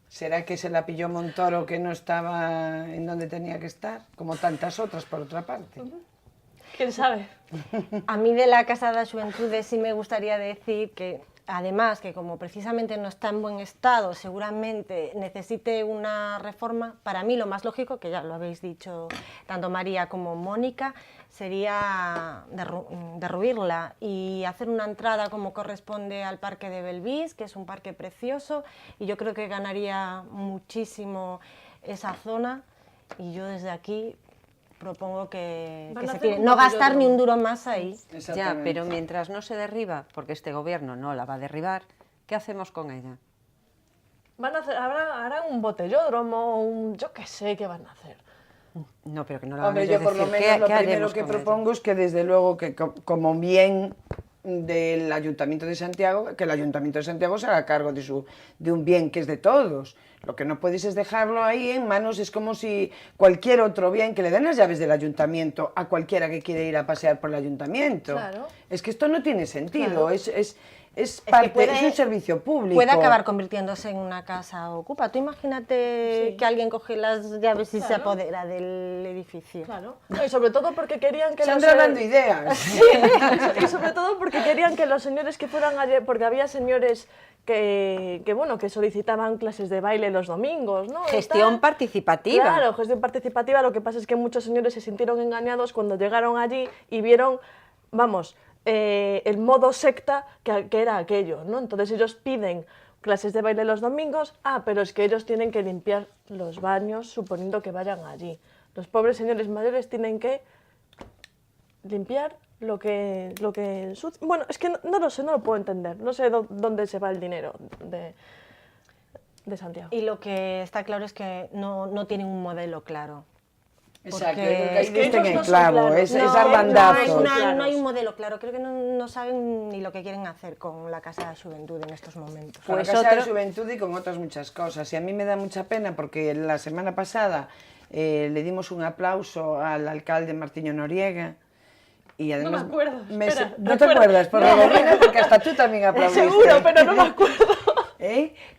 ¿Será que se la pilló Montoro que no estaba en donde tenía que estar? Como tantas otras, por otra parte. ¿Quién sabe? A mí de la Casa de la Xuventude sí me gustaría decir que, además, que como precisamente no está en buen estado, seguramente necesite una reforma. Para mí lo más lógico, que ya lo habéis dicho tanto María como Mónica, sería derruirla y hacer una entrada como corresponde al Parque de Belvís, que es un parque precioso, y yo creo que ganaría muchísimo esa zona, y yo desde aquí propongo que se tire. No gastar ni un duro más ahí. Ya, pero mientras no se derriba, porque este gobierno no la va a derribar, ¿qué hacemos con ella? Harán un botellódromo, yo qué sé qué van a hacer. No, pero que no lo van a Hombre, yo por lo menos lo primero que propongo es que desde luego que como bien del Ayuntamiento de Santiago, que el Ayuntamiento de Santiago se haga cargo de un bien que es de todos. Lo que no podéis es dejarlo ahí en manos, es como si cualquier otro bien, que le den las llaves del Ayuntamiento a cualquiera que quiere ir a pasear por el Ayuntamiento. Claro. Es que esto no tiene sentido, claro. Es un servicio público. Puede acabar convirtiéndose en una casa ocupa. Tú imagínate que alguien coge las llaves y se apodera del edificio. Claro. Y sobre todo porque querían que Sandra dando ideas. Sí. Y sobre todo porque querían que los señores que fueran allí, porque había señores que solicitaban clases de baile los domingos, ¿no? Gestión participativa. Claro, gestión participativa. Lo que pasa es que muchos señores se sintieron engañados cuando llegaron allí y vieron, el modo secta que era aquello, ¿no? Entonces ellos piden clases de baile los domingos, pero es que ellos tienen que limpiar los baños suponiendo que vayan allí. Los pobres señores mayores tienen que limpiar lo que bueno, es que no lo sé, no lo puedo entender. No sé dónde se va el dinero de Santiago. Y lo que está claro es que no tienen un modelo claro. Exacto, Es que diste en el clavo, es arbandazos. No hay un modelo claro, creo que no saben ni lo que quieren hacer con la Casa da Xuventude en estos momentos. Con la Casa da Xuventude y con otras muchas cosas. Y a mí me da mucha pena porque la semana pasada le dimos un aplauso al alcalde Martiño Noriega. Y además, no me acuerdo, espera, ¿no te acuerdas? Porque hasta tú también aplaudiste. Seguro, pero no me acuerdo.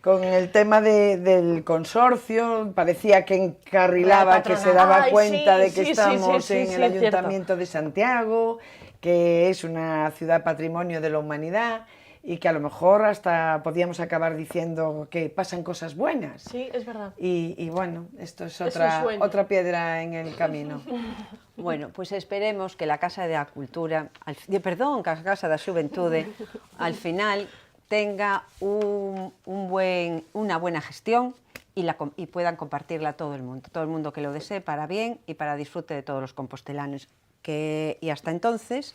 Con el tema del consorcio, parecía que encarrilaba, que se daba cuenta de que estamos en el Ayuntamiento de Santiago, que es una ciudad patrimonio de la humanidad y que a lo mejor hasta podíamos acabar diciendo que pasan cosas buenas. Sí, es verdad. Y bueno, esto es otra piedra en el camino. Bueno, pues esperemos que la Casa de la Cultura, Casa da Xuventude, al final tenga una buena gestión y puedan compartirla todo el mundo que lo desee para bien y para disfrute de todos los compostelanos. Y hasta entonces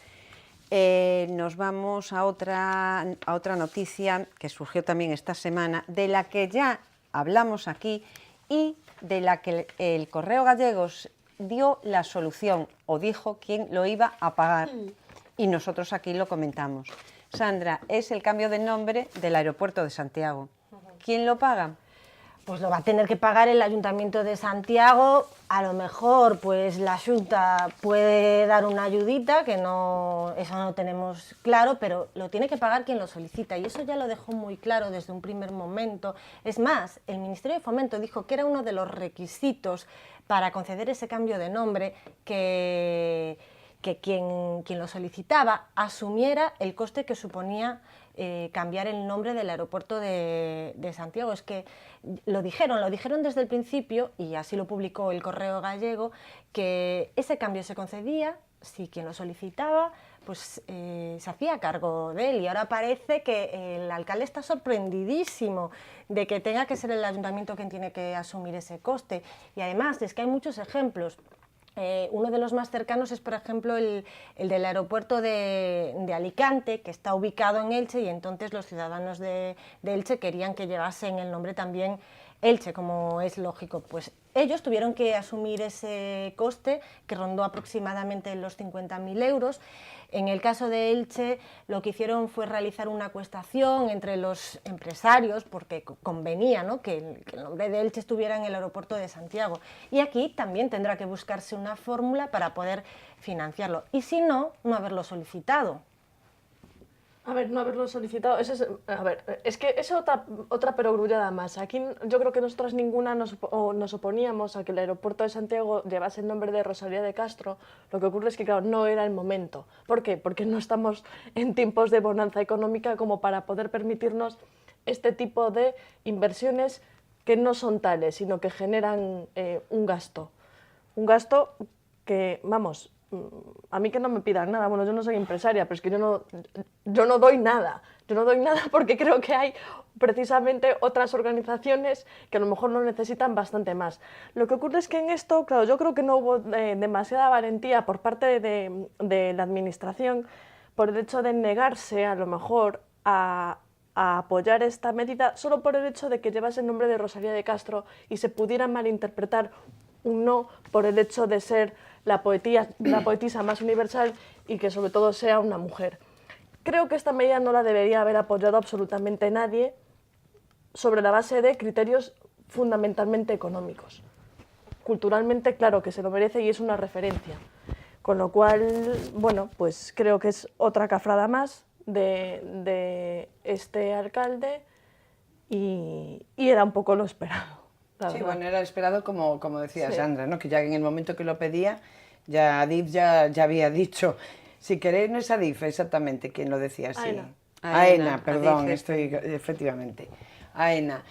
nos vamos a otra noticia que surgió también esta semana, de la que ya hablamos aquí y de la que el Correo Gallegos dio la solución o dijo quién lo iba a pagar y nosotros aquí lo comentamos. Sandra, es el cambio de nombre del aeropuerto de Santiago. ¿Quién lo paga? Pues lo va a tener que pagar el Ayuntamiento de Santiago. A lo mejor pues la Xunta puede dar una ayudita, que eso no tenemos claro, pero lo tiene que pagar quien lo solicita y eso ya lo dejó muy claro desde un primer momento. Es más, el Ministerio de Fomento dijo que era uno de los requisitos para conceder ese cambio de nombre que quien lo solicitaba asumiera el coste que suponía cambiar el nombre del aeropuerto de Santiago. Es que lo dijeron desde el principio, y así lo publicó el Correo Gallego, que ese cambio se concedía si quien lo solicitaba pues se hacía cargo de él, y ahora parece que el alcalde está sorprendidísimo de que tenga que ser el ayuntamiento quien tiene que asumir ese coste. Y además es que hay muchos ejemplos. Uno de los más cercanos es, por ejemplo, el del aeropuerto de Alicante, que está ubicado en Elche, y entonces los ciudadanos de Elche querían que llevasen el nombre también Elche, como es lógico. Pues ellos tuvieron que asumir ese coste, que rondó aproximadamente los 50.000 euros. En el caso de Elche, lo que hicieron fue realizar una acuestación entre los empresarios, porque convenía, ¿no?, que el nombre de Elche estuviera en el aeropuerto de Santiago. Y aquí también tendrá que buscarse una fórmula para poder financiarlo. Y si no, no haberlo solicitado. A ver, no haberlo solicitado, es que es otra perogrullada más. Aquí yo creo que nosotras ninguna nos oponíamos a que el aeropuerto de Santiago llevase el nombre de Rosalía de Castro. Lo que ocurre es que, claro, no era el momento. ¿Por qué? Porque no estamos en tiempos de bonanza económica como para poder permitirnos este tipo de inversiones que no son tales, sino que generan un gasto. Un gasto que, vamos, a mí que no me pidan nada, bueno, yo no soy empresaria, pero es que yo no doy nada. Yo no doy nada porque creo que hay precisamente otras organizaciones que a lo mejor no necesitan bastante más. Lo que ocurre es que en esto, claro, yo creo que no hubo demasiada valentía por parte de la administración por el hecho de negarse a lo mejor a apoyar esta medida solo por el hecho de que llevase el nombre de Rosalía de Castro y se pudiera malinterpretar un no por el hecho de ser la poetisa más universal y que sobre todo sea una mujer. Creo que esta medida no la debería haber apoyado absolutamente nadie sobre la base de criterios fundamentalmente económicos. Culturalmente, claro que se lo merece y es una referencia. Con lo cual, bueno, pues creo que es otra cafrada más de este alcalde y era un poco lo esperado. Sí, bueno, era esperado como decía Sandra, ¿no?, que ya en el momento que lo pedía, ya Adif ya había dicho, si queréis no es Adif exactamente quien lo decía así. AENA, perdón, efectivamente, AENA.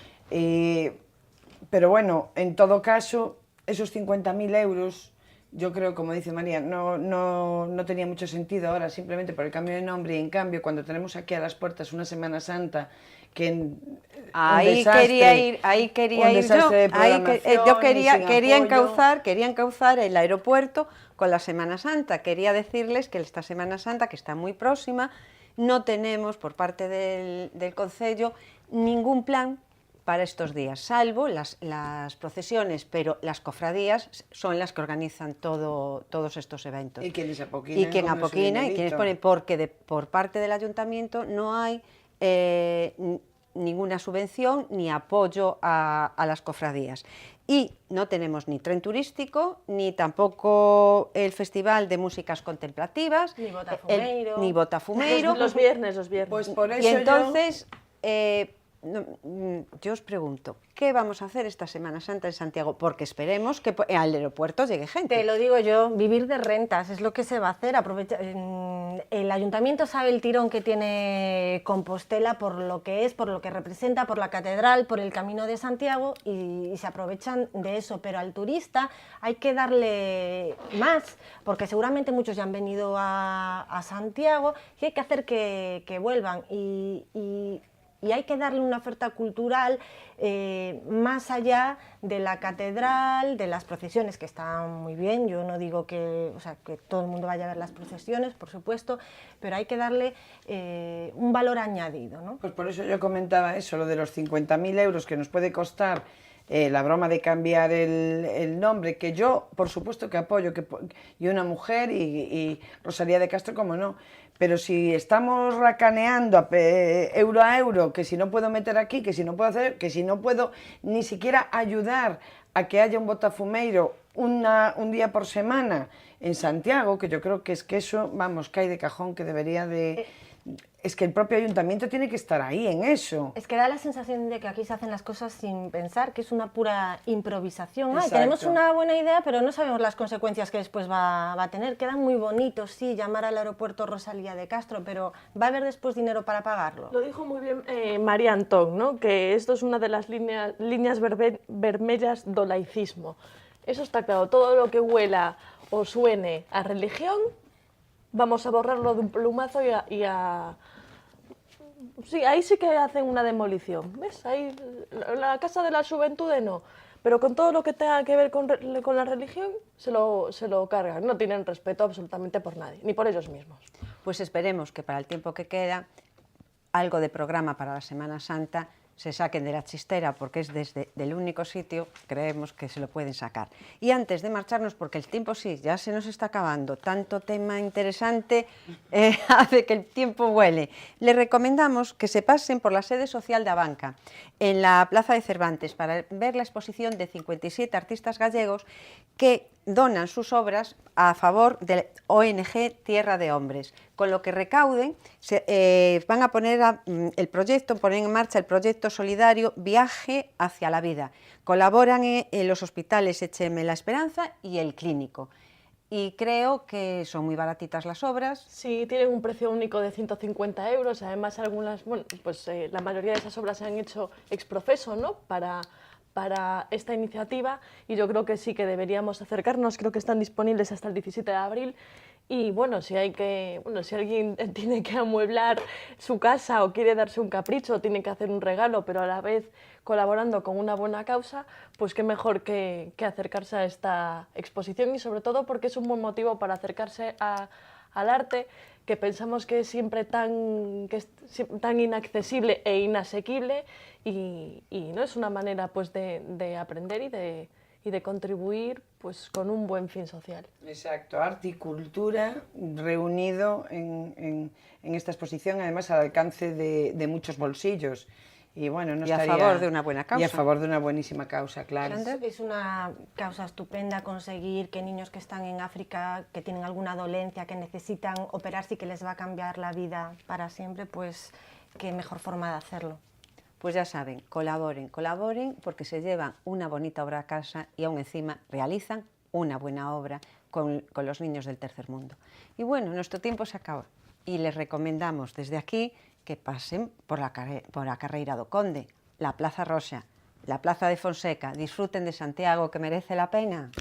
Pero bueno, en todo caso, esos 50.000 euros yo creo, como dice María, no tenía mucho sentido ahora simplemente por el cambio de nombre, y en cambio cuando tenemos aquí a las puertas una Semana Santa que ahí quería ir yo, quería encauzar el aeropuerto con la Semana Santa. Quería decirles que esta Semana Santa, que está muy próxima, no tenemos por parte del Concello ningún plan para estos días, salvo las procesiones, pero las cofradías son las que organizan todos estos eventos. Y quienes apoquinan. Y quien apoquina y quienes ponen, porque por parte del ayuntamiento no hay ninguna subvención ni apoyo a las cofradías. Y no tenemos ni tren turístico, ni tampoco el Festival de Músicas Contemplativas, ni Botafumeiro. Los viernes. Pues por eso y entonces, yo os pregunto, ¿qué vamos a hacer esta Semana Santa en Santiago? Porque esperemos que al aeropuerto llegue gente. Te lo digo yo, vivir de rentas es lo que se va a hacer. El ayuntamiento sabe el tirón que tiene Compostela por lo que es, por lo que representa, por la catedral, por el Camino de Santiago, y se aprovechan de eso. Pero al turista hay que darle más, porque seguramente muchos ya han venido a Santiago y hay que hacer que vuelvan. Y hay que darle una oferta cultural más allá de la catedral, de las procesiones, que están muy bien. Yo no digo que todo el mundo vaya a ver las procesiones, por supuesto, pero hay que darle un valor añadido, ¿no? Pues por eso yo comentaba eso, lo de los 50.000 euros que nos puede costar la broma de cambiar el nombre, que yo, por supuesto que apoyo, y una mujer, y Rosalía de Castro, como no. Pero si estamos racaneando euro a euro, que si no puedo meter aquí, que si no puedo hacer, que si no puedo ni siquiera ayudar a que haya un Botafumeiro un día por semana en Santiago, que yo creo que es que eso, vamos, cae de cajón, que debería de... Es que el propio ayuntamiento tiene que estar ahí en eso. Es que da la sensación de que aquí se hacen las cosas sin pensar, que es una pura improvisación. Exacto. Tenemos una buena idea, pero no sabemos las consecuencias que después va a tener. Quedan muy bonitos, sí, llamar al aeropuerto Rosalía de Castro, pero ¿va a haber después dinero para pagarlo? Lo dijo muy bien María Antón, ¿no? Que esto es una de las líneas vermellas do laicismo. Eso está claro, todo lo que huela o suene a religión, vamos a borrarlo de un plumazo Sí, ahí sí que hacen una demolición, ¿ves? Ahí, la Casa de la Juventud no, pero con todo lo que tenga que ver con la religión se lo cargan, no tienen respeto absolutamente por nadie, ni por ellos mismos. Pues esperemos que para el tiempo que queda, algo de programa para la Semana Santa se saquen de la chistera, porque es desde el único sitio, creemos, que se lo pueden sacar. Y antes de marcharnos, porque el tiempo sí, ya se nos está acabando, tanto tema interesante hace que el tiempo vuele, les recomendamos que se pasen por la sede social de Abanca, en la Plaza de Cervantes, para ver la exposición de 57 artistas gallegos que donan sus obras a favor de ONG Tierra de Hombres. Con lo que recauden, van a poner en marcha el proyecto solidario Viaje hacia la Vida. Colaboran en los hospitales Echeme La Esperanza y El Clínico. Y creo que son muy baratitas las obras. Sí, tienen un precio único de 150 euros. Además, la mayoría de esas obras se han hecho ex profeso, ¿no? Para esta iniciativa, y yo creo que sí que deberíamos acercarnos. Creo que están disponibles hasta el 17 de abril. Y bueno, si alguien tiene que amueblar su casa o quiere darse un capricho, tiene que hacer un regalo, pero a la vez colaborando con una buena causa, pues qué mejor que acercarse a esta exposición, y sobre todo porque es un buen motivo para acercarse al arte, que pensamos que es siempre tan inaccesible e inasequible, y no es una manera pues de aprender y de contribuir pues con un buen fin social. Exacto, arte y cultura reunido en esta exposición, además al alcance de muchos bolsillos. Y bueno, no estaría... a favor de una buena causa. Y a favor de una buenísima causa, claro. Es una causa estupenda conseguir que niños que están en África, que tienen alguna dolencia, que necesitan operarse y que les va a cambiar la vida para siempre, pues qué mejor forma de hacerlo. Pues ya saben, colaboren, porque se llevan una bonita obra a casa y aún encima realizan una buena obra con los niños del tercer mundo. Y bueno, nuestro tiempo se acaba y les recomendamos desde aquí que pasen por la Carreira do Conde, la Plaza Roxa, la Plaza de Fonseca, disfruten de Santiago, que merece la pena.